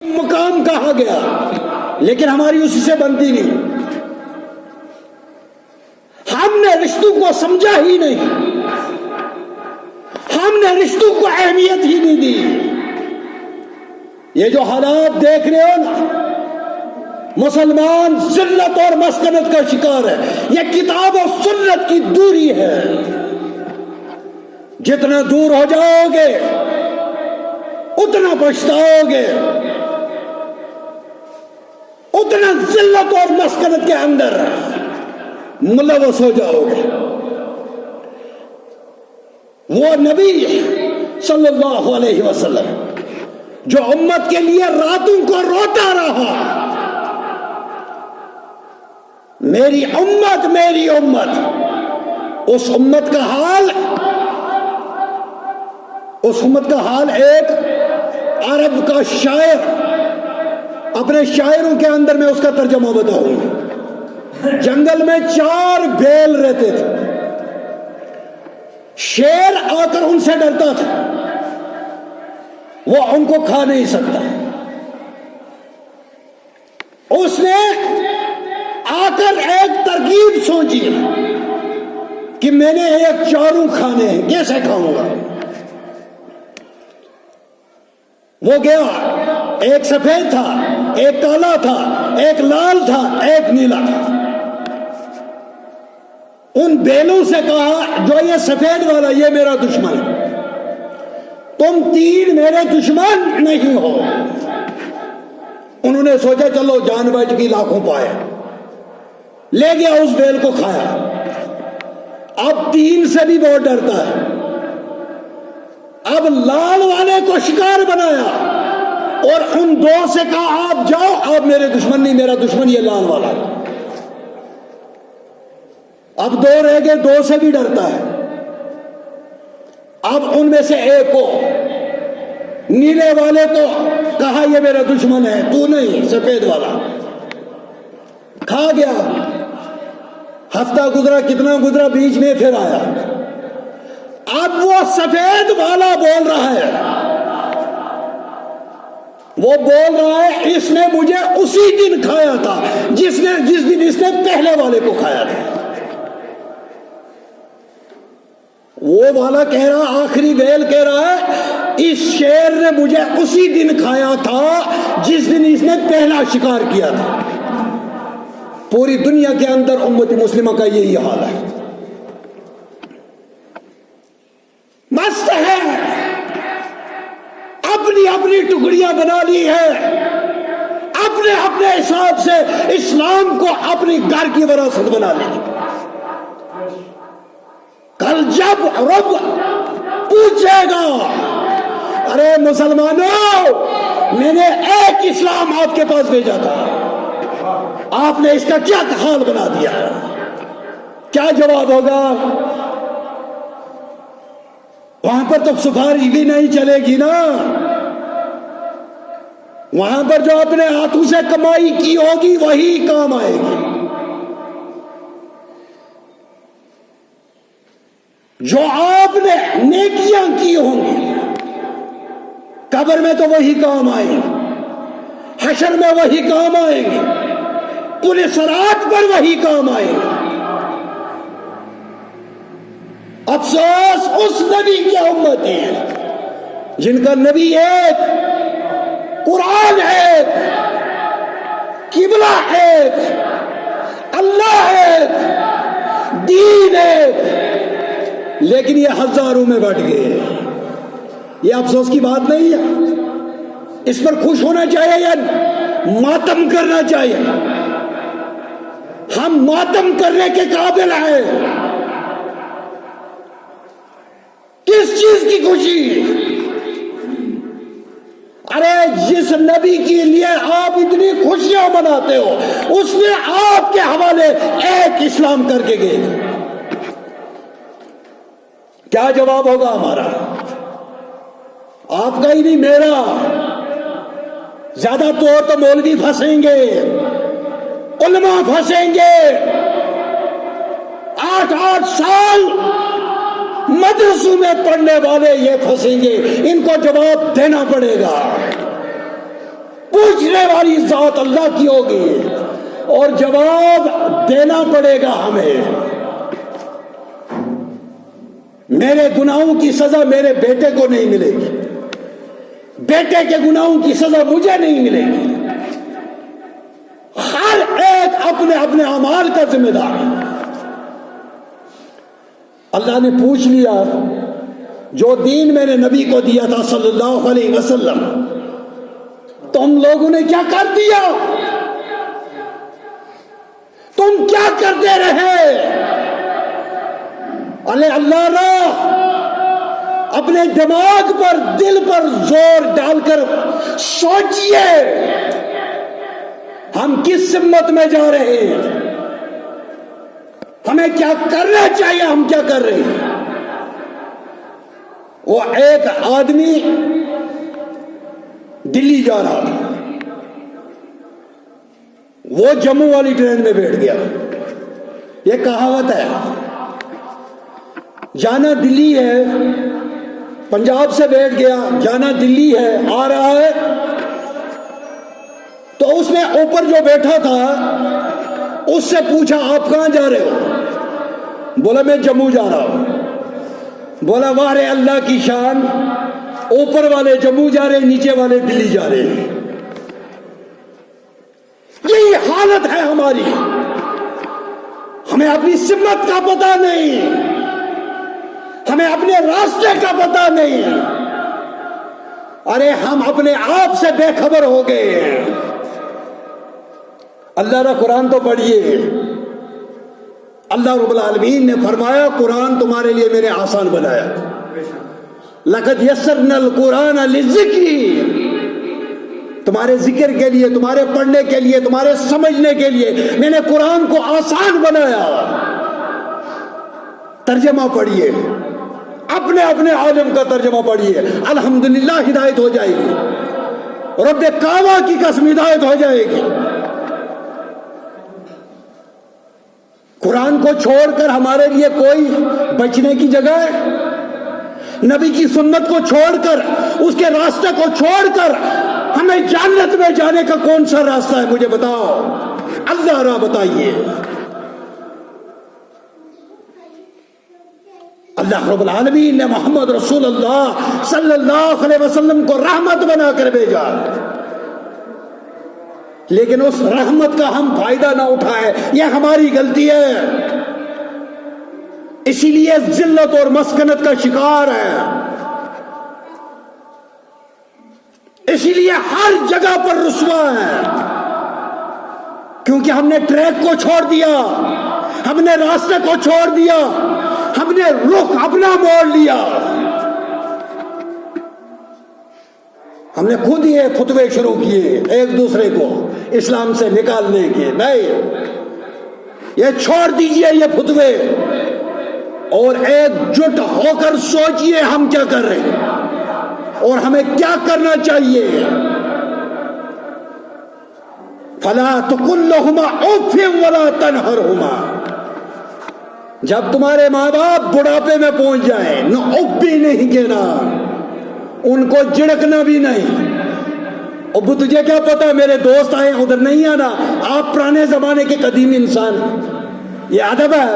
مقام کہا گیا لیکن ہماری اسی سے بنتی نہیں. ہم نے رشتوں کو سمجھا ہی نہیں, ہم نے رشتوں کو اہمیت ہی نہیں دی. یہ جو حالات دیکھ رہے ہو نا, مسلمان ذلت اور مسکنت کا شکار ہے. یہ کتاب و سنت کی دوری ہے. جتنا دور ہو جاؤ گے اتنا پچھتاؤ گے, اتنا ذلت اور مسکنت کے اندر ملوث ہو جاؤ گے. وہ نبی صلی اللہ علیہ وسلم جو امت کے لیے راتوں کو روتا رہا, میری امت میری امت, اس امت کا حال ایک عرب کا شاعر, اپنے شاعروں کے اندر میں اس کا ترجمہ بتاؤں. جنگل میں 4 بیل رہتے تھے, شیر آ کر ان سے ڈرتا تھا, وہ ان کو کھا نہیں سکتا. اس نے آ کر ایک ترکیب سوچی کہ میں نے ایک 4 کھانے ہیں, کیسے کھاؤں گا. وہ گیا, ایک سفید تھا, ایک کالا تھا, ایک لال تھا, ایک نیلا تھا. ان بیلوں سے کہا جو یہ سفید والا یہ میرا دشمن ہے, تم 3 میرے دشمن نہیں ہو. انہوں نے سوچا چلو جان بچ کی لاکھوں پائے, لے گیا اس بیل کو کھایا. اب 3 سے بھی بہت ڈرتا ہے. اب لال والے کو شکار بنایا اور ان 2 سے کہا آپ جاؤ, آپ میرے دشمن نہیں, میرا دشمن یہ لال والا ہے. اب 2 رہ گئے, 2 سے بھی ڈرتا ہے. اب ان میں سے ایک کو, نیلے والے کو کہا یہ میرا دشمن ہے, تو نہیں, سفید والا. کھا گیا. ہفتہ گزرا, کتنا گزرا, بیچ میں پھر آیا. اب وہ سفید والا بول رہا ہے, وہ بول رہا ہے اس نے مجھے اسی دن کھایا تھا جس دن اس نے پہلے والے کو کھایا تھا. وہ والا کہہ رہا, آخری بیل کہہ رہا ہے اس شیر نے مجھے اسی دن کھایا تھا جس دن اس نے پہلا شکار کیا تھا. پوری دنیا کے اندر امت مسلمہ کا یہی حال ہے. مست ہے, اپنی اپنی ٹکڑیاں بنا لی ہے, اپنے اپنے حساب سے اسلام کو اپنی گھر کی وراثت بنا لی. کل جب رب پوچھے گا ارے مسلمانوں میں نے ایک اسلام آپ کے پاس بھیجا تھا, آپ نے اس کا کیا حال بنا دیا, کیا جواب ہوگا؟ وہاں پر تو سفارش بھی نہیں چلے گی نا. وہاں پر جو اپنے ہاتھوں سے کمائی کی ہوگی وہی کام آئے گی. جو آپ نے نیکیاں کی ہوں گی قبر میں تو وہی کام آئیں گی, حشر میں وہی کام آئیں گی, پولیس رات پر وہی کام آئیں گی. افسوس اس نبی کی امت ہے جن کا نبی ایک, قرآن ایک, قبلہ ایک, اللہ ایک, دین ایک, لیکن یہ ہزاروں میں بٹ گئے. یہ افسوس کی بات نہیں ہے. اس پر خوش ہونا چاہیے یا ماتم کرنا چاہیے؟ ہم ماتم کرنے کے قابل ہیں. کس چیز کی خوشی؟ ارے جس نبی کے لیے آپ اتنی خوشیاں مناتے ہو اس نے آپ کے حوالے ایک اسلام کر کے گئے. کیا جواب ہوگا ہمارا؟ آپ کا ہی نہیں, میرا. زیادہ طور تو مولوی پھنسیں گے, علماء پھنسیں گے, 8 سال مدرسوں میں پڑھنے والے یہ پھنسیں گے. ان کو جواب دینا پڑے گا. پوچھنے والی ذات اللہ کی ہوگی اور جواب دینا پڑے گا ہمیں۔ میرے گناہوں کی سزا میرے بیٹے کو نہیں ملے گی، بیٹے کے گناہوں کی سزا مجھے نہیں ملے گی۔ ہر ایک اپنے اپنے اعمال کا ذمہ دار ہے۔ اللہ نے پوچھ لیا جو دین میں نے نبی کو دیا تھا صلی اللہ علیہ وسلم، تم لوگوں نے کیا کر دیا؟ تم کیا کرتے رہے؟ اللہ را اپنے دماغ پر، دل پر زور ڈال کر سوچئے ہم کس سمت میں جا رہے ہیں، ہمیں کیا کرنا چاہیے، ہم کیا کر رہے ہیں۔ وہ ایک آدمی دلی جا رہا تھا، وہ جموں والی ٹرین میں بیٹھ گیا۔ یہ کہاوت ہے، جانا دلی ہے، پنجاب سے بیٹھ گیا، جانا دلی ہے، آ رہا ہے، تو اس نے اوپر جو بیٹھا تھا اس سے پوچھا آپ کہاں جا رہے ہو؟ بولا میں جموں جا رہا ہوں۔ بولا واہ رے اللہ کی شان، اوپر والے جموں جا رہے، نیچے والے دلی جا رہے ہیں۔ یہی حالت ہے ہماری، ہمیں اپنی سمت کا پتہ نہیں، ہمیں اپنے راستے کا پتہ نہیں، ارے ہم اپنے آپ سے بے خبر ہو گئے ہیں۔ اللہ کا قرآن تو پڑھیے، اللہ رب العالمین نے فرمایا قرآن تمہارے لیے میں نے آسان بنایا، لقد یسرنا القرآن للذکر، تمہارے ذکر کے لیے، تمہارے پڑھنے کے لیے، تمہارے سمجھنے کے لیے میں نے قرآن کو آسان بنایا۔ ترجمہ پڑھیے، اپنے اپنے عالم کا ترجمہ پڑھیے، الحمدللہ ہدایت ہو جائے گی، رب کعبہ کی قسم ہدایت ہو جائے گی۔ قرآن کو چھوڑ کر ہمارے لیے کوئی بچنے کی جگہ ہے؟ نبی کی سنت کو چھوڑ کر، اس کے راستے کو چھوڑ کر ہمیں جنت میں جانے کا کون سا راستہ ہے؟ مجھے بتاؤ، اللہ را بتائیے۔ اللہ رب العالمین نے محمد رسول اللہ صلی اللہ علیہ وسلم کو رحمت بنا کر بھیجا، لیکن اس رحمت کا ہم فائدہ نہ اٹھائے، یہ ہماری غلطی ہے، اسی لیے ذلت اور مسکنت کا شکار ہے، اسی لیے ہر جگہ پر رسوا ہے، کیونکہ ہم نے ٹریک کو چھوڑ دیا، ہم نے راستے کو چھوڑ دیا، ہم نے رخ اپنا موڑ لیا، ہم نے خود یہ فتوے شروع کیے ایک دوسرے کو اسلام سے نکالنے کے۔ نہیں، یہ چھوڑ دیجئے یہ فتوے اور ایک جٹ ہو کر سوچئے ہم کیا کر رہے ہیں اور ہمیں کیا کرنا چاہیے۔ فلا تقل لهما اف ولا تنهرهما، جب تمہارے ماں باپ بڑھاپے میں پہنچ جائیں نہ اف بھی نہیں کہنا، ان کو جھڑکنا بھی نہیں۔ ابو تجھے کیا پتا میرے دوست آئے ادھر نہیں آنا، آپ پرانے زمانے کے قدیم انسان، یہ ادب ہے۔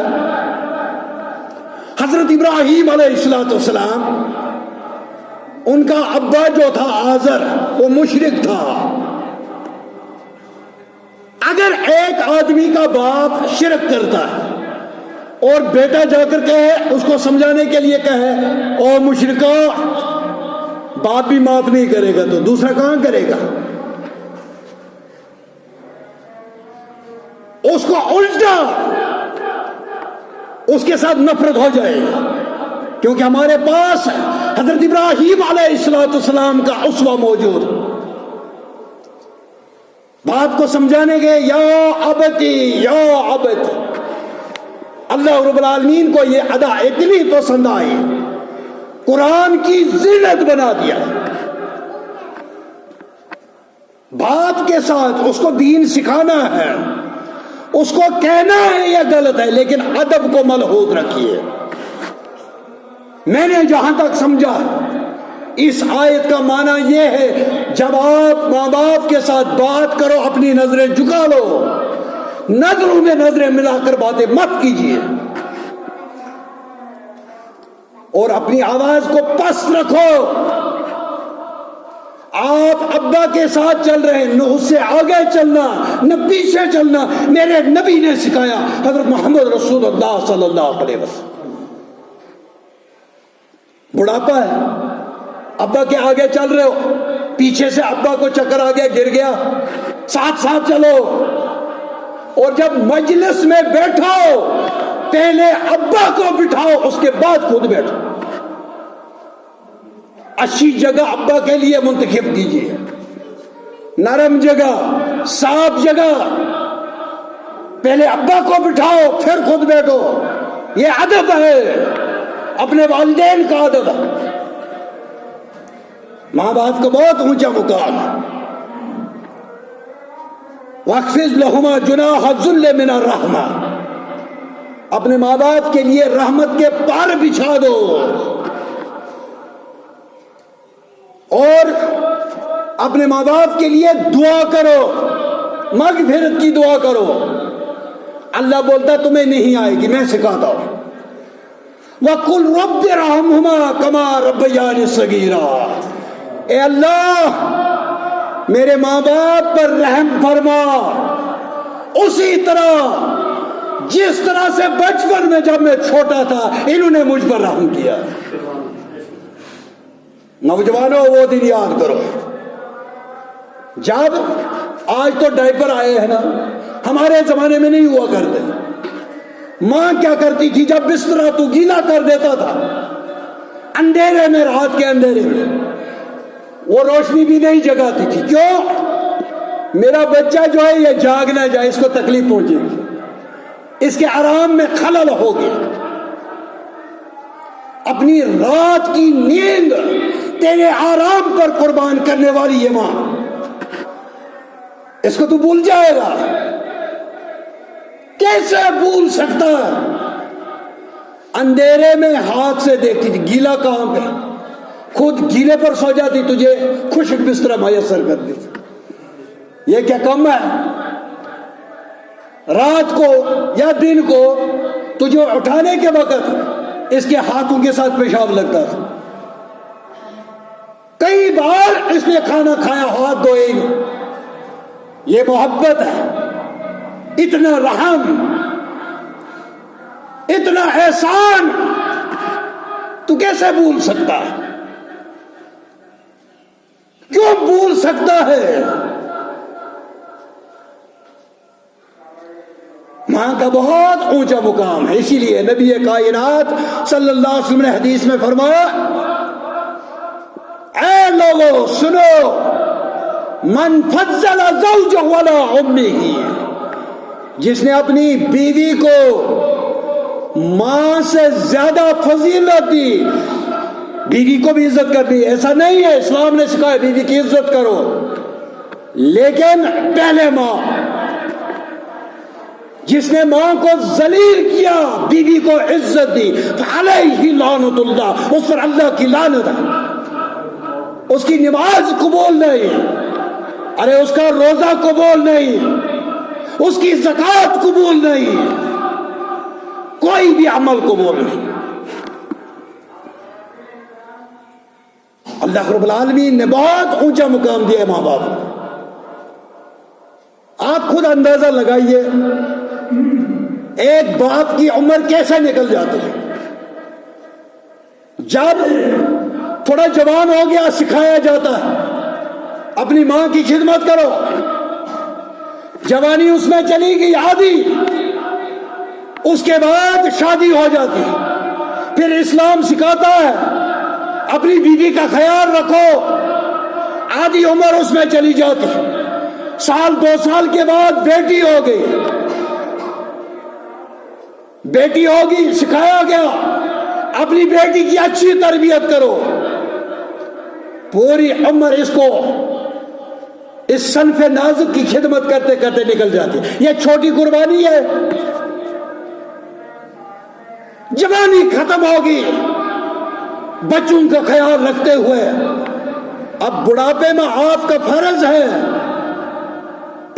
حضرت ابراہیم علیہ السلام، ان کا ابا جو تھا آزر، وہ مشرک تھا۔ اگر ایک آدمی کا باپ شرک کرتا ہے اور بیٹا جا کر کہے، اس کو سمجھانے کے لیے کہے او مشرکا، باپ بھی معاف نہیں کرے گا تو دوسرا کہاں کرے گا؟ اس کو الٹا اس کے ساتھ نفرت ہو جائے گا، کیونکہ ہمارے پاس حضرت ابراہیم علیہ السلام کا اسوہ موجود، باپ کو سمجھانے کے یا ابتی یا ابتی۔ اللہ رب العالمین کو یہ ادا اتنی پسند آئی، قرآن کی زینت بنا دیا۔ باپ کے ساتھ اس کو دین سکھانا ہے، اس کو کہنا ہے یہ غلط ہے، لیکن ادب کو ملحوظ رکھیے۔ میں نے جہاں تک سمجھا اس آیت کا معنی یہ ہے جب آپ ماں باپ کے ساتھ بات کرو اپنی نظریں جھکا لو، نظروں میں نظریں ملا کر باتیں مت کیجیے، اور اپنی آواز کو پست رکھو۔ آپ ابا کے ساتھ چل رہے ہیں، نہ اس سے آگے چلنا نہ پیچھے چلنا، میرے نبی نے سکھایا، حضرت محمد رسول اللہ صلی اللہ علیہ وسلم۔ بڑھاپا ہے، ابا کے آگے چل رہے ہو، پیچھے سے ابا کو چکر آ گیا، گر گیا، ساتھ ساتھ چلو، اور جب مجلس میں بیٹھو پہلے ابا کو بٹھاؤ، اس کے بعد خود بیٹھو۔ اچھی جگہ ابا کے لیے منتخب کیجیے، نرم جگہ، صاف جگہ، پہلے ابا کو بٹھاؤ پھر خود بیٹھو۔ یہ ادب ہے، اپنے والدین کا ادب ہے۔ ماں باپ کا بہت اونچا مقام ہے۔ وَاخْفِضْ لَهُمَا جُنَاحَ الذُّلِّ مِنَ الرَّحْمَةِ، اپنے ماں باپ کے لیے رحمت کے پر بچھا دو، اور اپنے ماں باپ کے لیے دعا کرو، مغفرت کی دعا کرو۔ اللہ بولتا تمہیں نہیں آئے گی، میں سکھاتا ہوں۔ وَقُلْ رَبِّ ارْحَمْهُمَا كَمَا رَبَّيَانِي صَغِيرًا، اے اللہ میرے ماں باپ پر رحم فرما، اسی طرح جس طرح سے بچپن میں جب میں چھوٹا تھا انہوں نے مجھ پر رحم کیا۔ نوجوانوں وہ دن یاد کرو جب، آج تو ڈائپر آئے ہیں نا، ہمارے زمانے میں نہیں ہوا کرتے۔ ماں کیا کرتی تھی جب بستر تو گیلا کر دیتا تھا اندھیرے میں، رات کے اندھیرے میں، وہ روشنی بھی نہیں جگاتی تھی۔ کیوں؟ میرا بچہ جو ہے یہ جاگ نہ جائے، اس کو تکلیف پہنچے گی، اس کے آرام میں خلل ہوگی۔ اپنی رات کی نیند تیرے آرام پر قربان کرنے والی یہ ماں، اس کو تو بھول جائے گا؟ کیسے بھول سکتا ہے؟ اندھیرے میں ہاتھ سے دیکھتی تھی گیلا کہاں پہ، خود گیلے پر سو جاتی، تجھے خشک بستر میسر کر دی۔ یہ کیا کم ہے؟ رات کو یا دن کو تجھے اٹھانے کے وقت اس کے ہاتھوں کے ساتھ پیشاب لگتا تھا، کئی بار اس نے کھانا کھایا ہاتھ دھوئے۔ یہ محبت ہے، اتنا رحم، اتنا احسان تو کیسے بھول سکتا ہے؟ کیوں بھول سکتا ہے؟ ماں کا بہت اونچا مقام ہے، اسی لیے نبی کائنات صلی اللہ علیہ وسلم نے حدیث میں فرمایا، اے لوگوں سنو، من فضل زوجہ علی امہ، جس نے اپنی بیوی کو ماں سے زیادہ فضیلت دی، بیوی کو بھی عزت کرنی، ایسا نہیں ہے، اسلام نے سکھایا بیوی کی عزت کرو، لیکن پہلے ماں، جس نے ماں کو ذلیل کیا بیوی کو عزت دی، فعلیہ لعنت اللہ، اس پر اللہ کی لعنت ہے، اس کی نماز قبول نہیں، ارے اس کا روزہ قبول نہیں، اس کی زکوٰۃ قبول نہیں، کوئی بھی عمل قبول نہیں۔ اللہ رب العالمین نے بہت اونچا مقام دیا ہے ماں باپ کو۔ آپ خود اندازہ لگائیے ایک باپ کی عمر کیسے نکل جاتی ہے۔ جب تھوڑا جوان ہو گیا سکھایا جاتا ہے اپنی ماں کی خدمت کرو، جوانی اس میں چلی گئی آدھی، اس کے بعد شادی ہو جاتی، پھر اسلام سکھاتا ہے اپنی بیوی کا خیال رکھو، آدھی عمر اس میں چلی جاتی، سال دو سال کے بعد بیٹی ہو گئی، بیٹی ہوگی، سکھایا گیا اپنی بیٹی کی اچھی تربیت کرو، پوری عمر اس کو اس صنف نازک کی خدمت کرتے کرتے نکل جاتی۔ یہ چھوٹی قربانی ہے، جوانی ختم ہوگی، بچوں کا خیال رکھتے ہوئے اب بڑھاپے میں آپ کا فرض ہے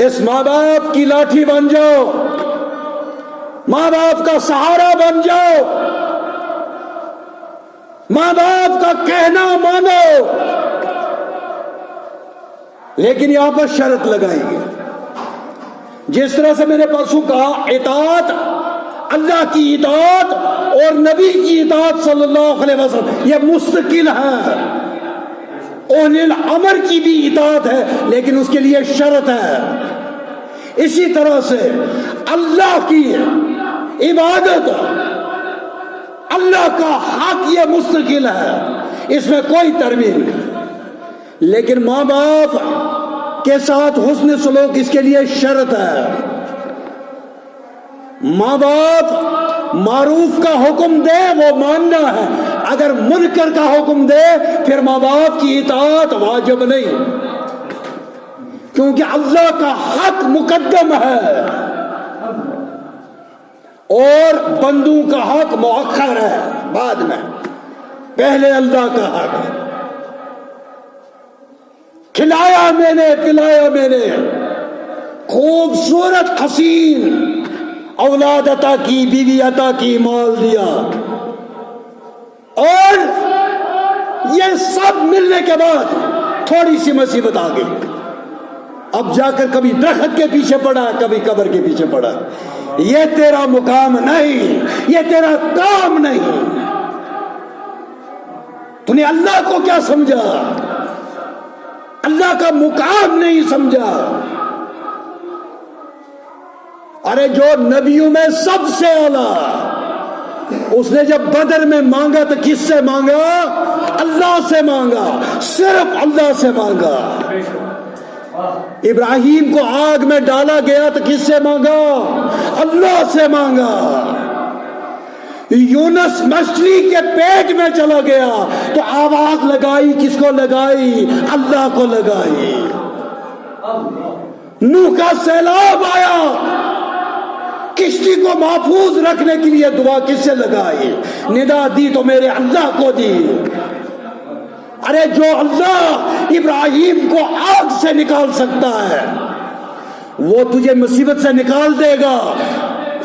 اس ماں باپ کی لاٹھی بن جاؤ، ماں باپ کا سہارا بن جاؤ، ماں باپ کا کہنا مانو، لیکن یہاں پر شرط لگائیں گے۔ جس طرح سے میں نے پرسوں کہا، اطاعت، اللہ کی اطاعت اور نبی کی اطاعت صلی اللہ علیہ وسلم یہ مستقل ہے۔ اولي الامر کی بھی اطاعت ہے لیکن اس کے لیے شرط ہے۔ اسی طرح سے اللہ کی عبادت، اللہ کا حق یہ مستقل ہے، اس میں کوئی ترمیم نہیں، لیکن ماں باپ کے ساتھ حسن سلوک اس کے لیے شرط ہے۔ ماں باپ معروف کا حکم دے وہ ماننا ہے، اگر منکر کا حکم دے پھر ماں باپ کی اطاعت واجب نہیں، کیونکہ اللہ کا حق مقدم ہے اور بندوں کا حق مؤخر ہے، بعد میں، پہلے اللہ کا حق ہے۔ کھلایا میں نے، پلایا میں نے، خوبصورت حسین اولاد عطا کی، بیوی عطا کی، مال دیا، اور یہ سب ملنے کے بعد تھوڑی سی مصیبت آ گئی، اب جا کر کبھی درخت کے پیچھے پڑا، کبھی قبر کے پیچھے پڑا۔ یہ تیرا مقام نہیں، یہ تیرا کام نہیں، تو نے اللہ کو کیا سمجھا؟ اللہ کا مقام نہیں سمجھا۔ ارے جو نبیوں میں سب سے اعلیٰ، اس نے جب بدر میں مانگا تو کس سے مانگا؟ اللہ سے مانگا، صرف اللہ سے مانگا۔ ابراہیم کو آگ میں ڈالا گیا تو کس سے مانگا؟ اللہ سے مانگا۔ یونس مچھلی کے پیٹ میں چلا گیا تو آواز لگائی، کس کو لگائی؟ اللہ کو لگائی۔ نوح کا سیلاب آیا، کشتی کو محفوظ رکھنے کے لیے دعا کس سے لگائی؟ ندا دی تو میرے اللہ کو دی۔ ارے جو اللہ ابراہیم کو آگ سے نکال سکتا ہے وہ تجھے مصیبت سے نکال دے گا،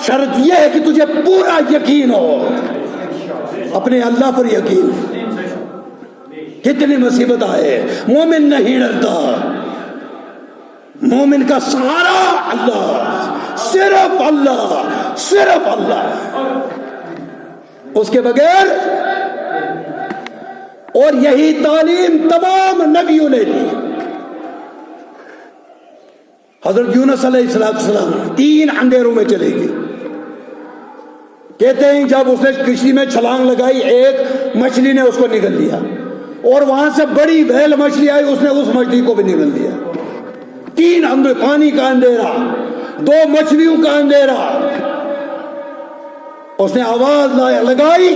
شرط یہ ہے کہ تجھے پورا یقین ہو، اپنے اللہ پر یقین۔ کتنی مصیبت آئے مومن نہیں ڈرتا، مومن کا سہارا اللہ، صرف اللہ، صرف اللہ، اس کے بغیر۔ اور یہی تعلیم تمام نبیوں نے دی۔ حضرت یونس علیہ السلام 3 اندھیروں میں چلے گئے، کہتے ہیں جب اس نے کشتی میں چھلانگ لگائی، ایک مچھلی نے اس کو نگل لیا، اور وہاں سے بڑی ویل مچھلی آئی، اس نے اس مچھلی کو بھی نگل دیا۔ 3 اندھیرے، پانی کا اندھیرا، 2 مچھلیوں کا اندھیرا۔ اس نے آواز لگائی،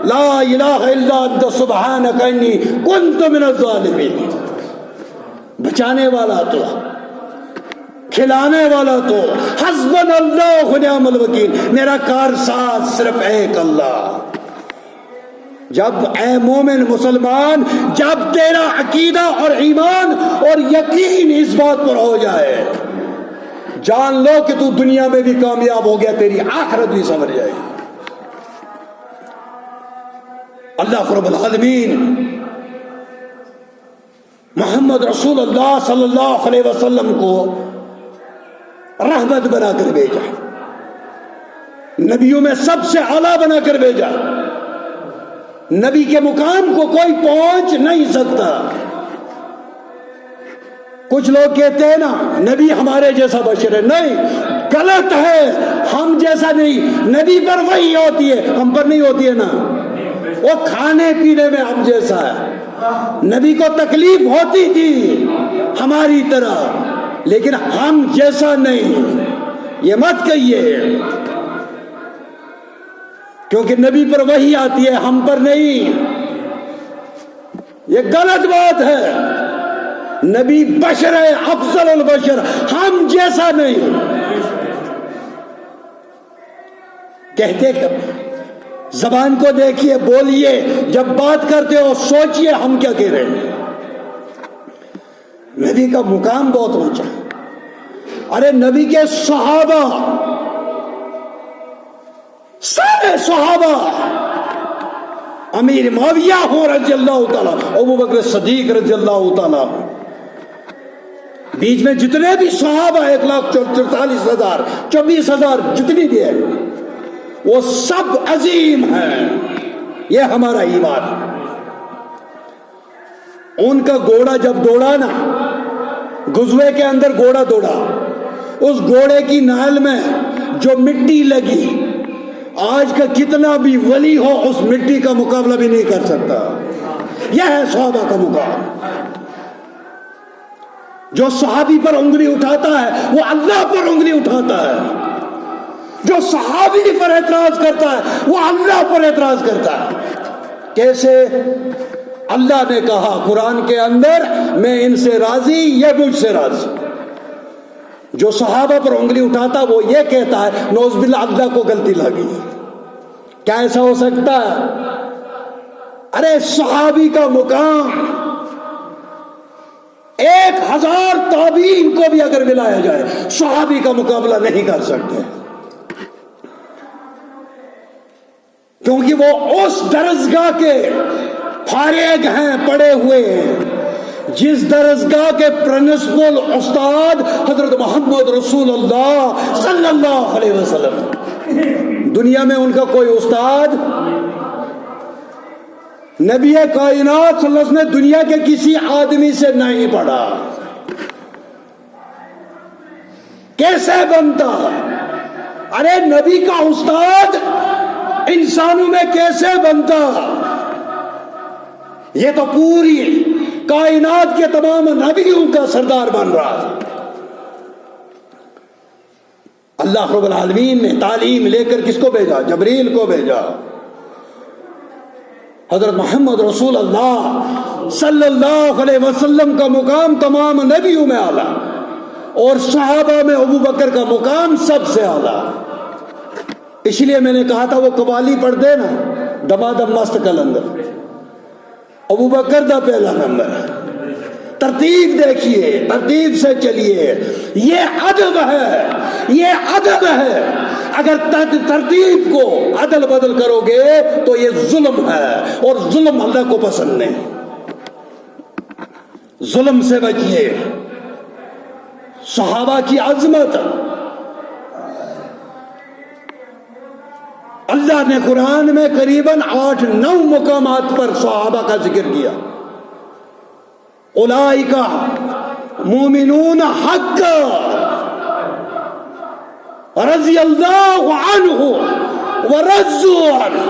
لا الہ الا انت سبحانک انی کنت من الظالمین۔ بچانے والا تو، کھلانے والا تو، حسبنا اللہ و نعم الوکیل، میرا کارساز صرف ایک اللہ۔ جب اے مومن مسلمان، جب تیرا عقیدہ اور ایمان اور یقین اس بات پر ہو جائے، جان لو کہ تو دنیا میں بھی کامیاب ہو گیا، تیری آخرت بھی سمجھ جائے گی۔ اللہ رب العالمین محمد رسول اللہ صلی اللہ علیہ وسلم کو رحمت بنا کر بھیجا، نبیوں میں سب سے اعلیٰ بنا کر بھیجا۔ نبی کے مقام کو کوئی پہنچ نہیں سکتا۔ کچھ لوگ کہتے ہیں نا نبی ہمارے جیسا بشر ہے، نہیں، غلط ہے، ہم جیسا نہیں، نبی پر وحی ہوتی ہے، ہم پر نہیں ہوتی ہے نا۔ وہ کھانے پینے میں ہم جیسا ہے، نبی کو تکلیف ہوتی تھی ہماری طرح، لیکن ہم جیسا نہیں، یہ مت کہیے، کیونکہ نبی پر وحی آتی ہے، ہم پر نہیں، یہ غلط بات ہے۔ نبی بشر ہے، افضل البشر، ہم جیسا نہیں۔ کہتے کب؟ زبان کو دیکھیے، بولیے، جب بات کرتے ہو سوچئے ہم کیا کہہ رہے ہیں۔ نبی کا مقام بہت اونچا ہے. ارے نبی کے صحابہ، سارے صحابہ، امیر معاویہ ہو رضی اللہ تعالیٰ، ابو بکر صدیق رضی اللہ تعالیٰ، بیچ میں جتنے بھی صحابہ 1,44,000 24,000 جتنی بھی ہے، وہ سب عظیم ہیں. یہ ہمارا ایمان. ان کا گھوڑا جب دوڑا نا، غزوے کے اندر گھوڑا دوڑا، اس گھوڑے کی نال میں جو مٹی لگی، آج کا کتنا بھی ولی ہو اس مٹی کا مقابلہ بھی نہیں کر سکتا. یہ ہے صحابہ کا مقام. جو صحابی پر انگلی اٹھاتا ہے وہ اللہ پر انگلی اٹھاتا ہے. جو صحابی پر اعتراض کرتا ہے وہ اللہ پر اعتراض کرتا ہے. کیسے؟ اللہ نے کہا قرآن کے اندر، میں ان سے راضی، یہ مجھ سے راضی. جو صحابہ پر انگلی اٹھاتا وہ یہ کہتا ہے نعوذ باللہ اللہ کو غلطی لگی. کیا ایسا ہو سکتا ہے؟ ارے صحابی کا مقام 1,000 تابعین کو بھی اگر ملایا جائے صحابی کا مقابلہ نہیں کر سکتے، کیونکہ وہ اس درسگاہ کے فارغ ہیں، پڑے ہوئے ہیں، جس درسگاہ کے پرنسپل استاد حضرت محمد رسول اللہ صلی اللہ علیہ وسلم. دنیا میں ان کا کوئی استاد، نبی کائنات صلی اللہ علیہ وسلم نے دنیا کے کسی آدمی سے نہیں پڑھا. کیسے بنتا؟ ارے نبی کا استاد انسانوں میں کیسے بنتا؟ یہ تو پوری کائنات کے تمام نبیوں کا سردار بن رہا تھا. اللہ رب العالمین نے تعلیم لے کر کس کو بھیجا؟ جبریل کو بھیجا. حضرت محمد رسول اللہ صلی اللہ علیہ وسلم کا مقام تمام نبیوں میں اعلیٰ، اور صحابہ میں ابو بکر کا مقام سب سے اعلیٰ. اس لیے میں نے کہا تھا وہ قوالی پڑھ دے نا، دمادم مست کلندر، ابو بکر دا پہلا نمبر ہے. ترتیب دیکھیے، ترتیب سے چلیے. یہ ادب ہے، یہ ادب ہے. اگر ترتیب کو عدل بدل کرو گے تو یہ ظلم ہے، اور ظلم اللہ کو پسند نہیں. ظلم سے بچیے. صحابہ کی عظمت، اللہ نے قرآن میں قریباً 8-9 مقامات پر صحابہ کا ذکر کیا. اولئک مومنون حقا رضی اللہ عنہ ورضوا عنہ.